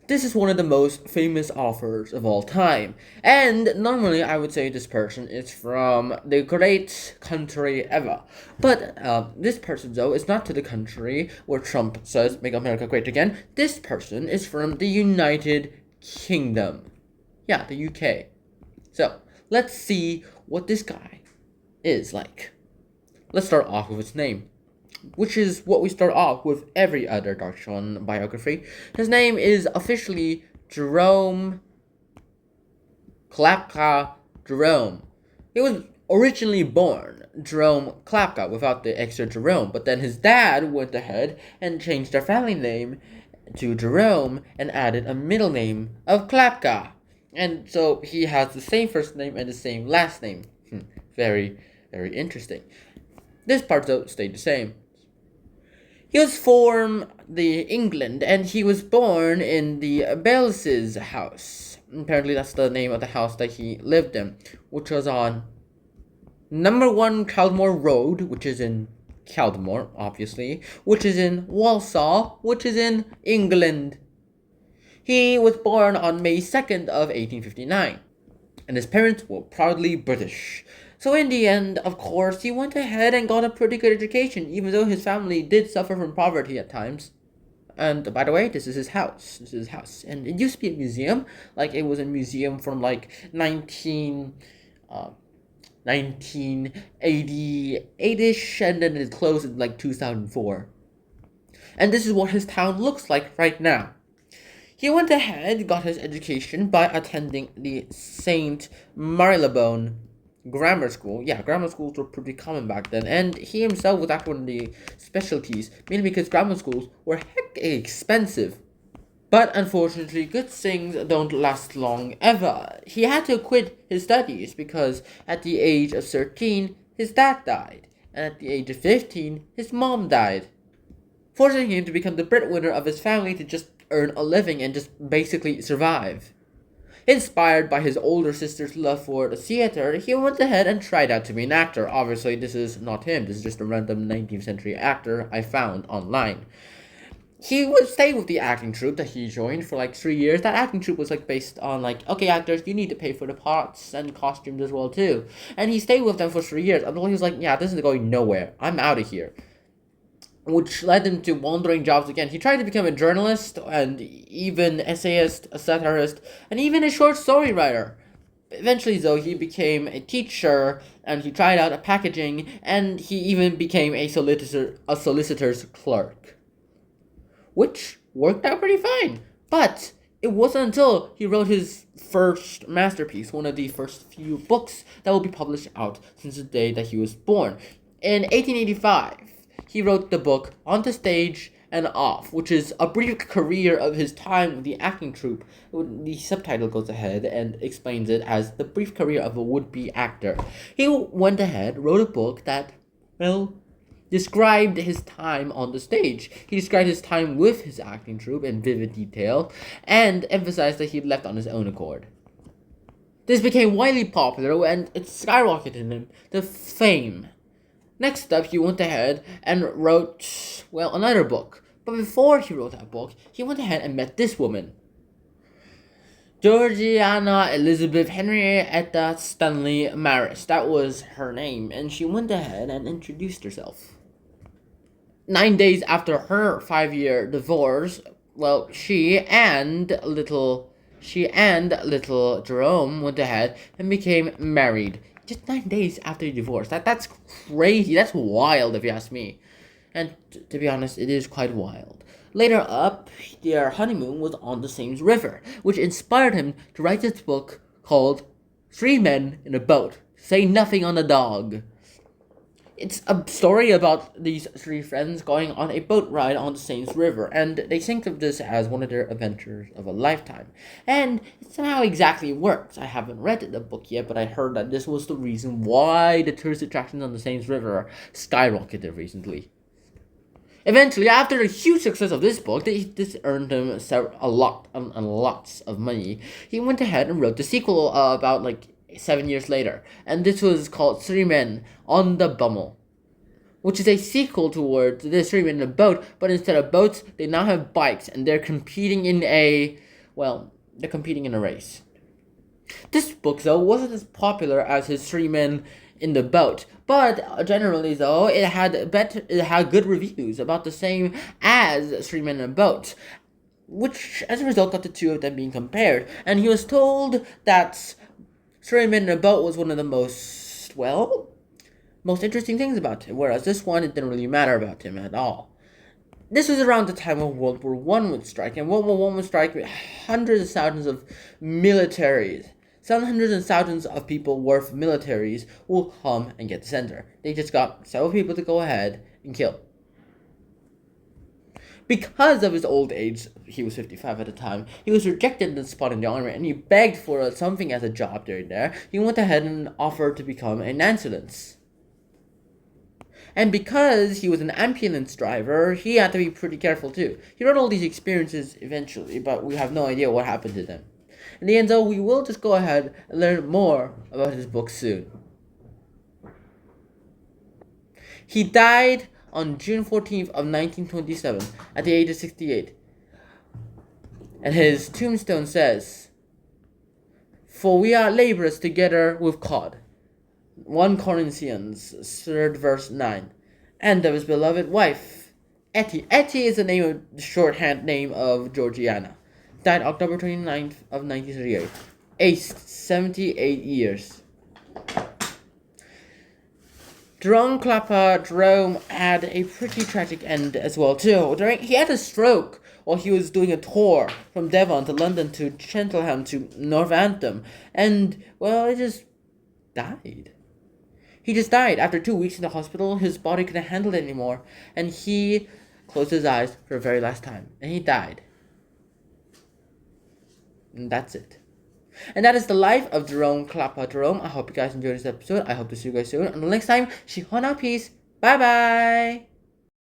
This is one of the most famous authors of all time. And normally I would say this person is from the great country ever. But this person, though, is not to the country where Trump says, "Make America Great Again." This person is from the United Kingdom. Yeah, the UK. So, let's see what this guy is like. Let's start off with his name, which is what we start off with every other Dark Sean biography. His name is officially Jerome Klapka Jerome. He was originally born Jerome Klapka without the extra Jerome, but then his dad went ahead and changed their family name to Jerome and added a middle name of Klapka. And so he has the same first name and the same last name. Very, very interesting. This part, though, stayed the same. He was from the England, and he was born in the Belses house. Apparently, that's the name of the house that he lived in, which was on number 1 Caldmore Road, which is in Caldmore, obviously, which is in Walsall, which is in England. He was born on May 2nd of 1859, and his parents were proudly British. So in the end, of course, he went ahead and got a pretty good education, even though his family did suffer from poverty at times. And by the way, this is his house. This is his house. And it used to be a museum. Like, it was a museum from, like, 1988-ish, and then it closed in, like, 2004. And this is what his town looks like right now. He went ahead, got his education by attending the St. Marylebone grammar school. Yeah, grammar schools were pretty common back then, and he himself was actually one of the specialties, mainly because grammar schools were heck expensive. But unfortunately, good things don't last long ever. He had to quit his studies because at the age of 13, his dad died, and at the age of 15, his mom died, forcing him to become the breadwinner of his family to just earn a living and just basically survive. Inspired by his older sister's love for the theater, he went ahead and tried out to be an actor. Obviously, this is not him. This is just a random 19th century actor I found online. He would stay with the acting troupe that he joined for like 3 years. That acting troupe was like based on like, okay, actors, you need to pay for the parts and costumes as well too. And he stayed with them for 3 years until he was like, yeah, this is going nowhere. I'm out of here. Which led him to wandering jobs again. He tried to become a journalist and even essayist, a satirist, and even a short story writer. Eventually, though, he became a teacher, and he tried out a packaging, and he even became a solicitor's clerk, which worked out pretty fine. But it wasn't until he wrote his first masterpiece, one of the first few books that will be published out since the day that he was born. In 1885, he wrote the book On the Stage and Off, which is a brief career of his time with the acting troupe. The subtitle goes ahead and explains it as the brief career of a would-be actor. He went ahead, wrote a book that, well, described his time on the stage. He described his time with his acting troupe in vivid detail and emphasized that he left on his own accord. This became widely popular and it skyrocketed him to fame. Next up, he went ahead and wrote, well, another book. But before he wrote that book, he went ahead and met this woman, Georgiana Elizabeth Henrietta Stanley Maris. That was her name, and she went ahead and introduced herself. 9 days after her 5-year divorce, well, she and little Jerome went ahead and became married. Just 9 days after the divorce. That's crazy. That's wild, if you ask me. And to be honest, it is quite wild. Later up, their honeymoon was on the Thames River, which inspired him to write this book called 3 Men in a Boat, Say Nothing on a Dog. It's a story about these 3 friends going on a boat ride on the Thames River, and they think of this as one of their adventures of a lifetime. And it somehow exactly works. I haven't read the book yet, but I heard that this was the reason why the tourist attractions on the Thames River skyrocketed recently. Eventually, after the huge success of this book, this earned him lots of money. He went ahead and wrote the sequel about like 7 years later, and this was called 3 Men on the Bummel, which is a sequel towards the 3 Men in a Boat, but instead of boats, they now have bikes, and they're competing in a well, they're competing in a race. This book, though, wasn't as popular as his Three Men in the Boat, but generally, though, it had good reviews, about the same as Three Men in a Boat, which, as a result, got the two of them being compared. And he was told that Three Men in a Boat was one of the most interesting things about him, whereas this one, it didn't really matter about him at all. This was around the time of World War I would strike, and World War I would strike with hundreds of thousands of militaries. Some hundreds and thousands of people worth militaries will come and get the center. They just got several people to go ahead and kill. Because of his old age, he was 55 at the time, he was rejected in the spot in the army, and he begged for something as a job during there. He went ahead and offered to become an ambulance. And because he was an ambulance driver, he had to be pretty careful too. He wrote all these experiences eventually, but we have no idea what happened to them. In the end, though, we will just go ahead and learn more about his book soon. He died on June 14th of 1927 at the age of 68. And his tombstone says, "For we are laborers together with God." 1 Corinthians 3rd verse 9. And of his beloved wife, Etty. Etty is the shorthand name of Georgiana. Died October 29th of 1938. Aged 78 years. Jerome had a pretty tragic end as well too. He had a stroke while he was doing a tour from Devon to London to Cheltenham to Northampton, and he just died. He just died after 2 weeks in the hospital. His body couldn't handle it anymore, and he closed his eyes for the very last time, and he died. And that's it. And that is the life of Jerome Clapper Jerome. I hope you guys enjoyed this episode. I hope to see you guys soon. Until next time, Shihona, peace. Bye bye.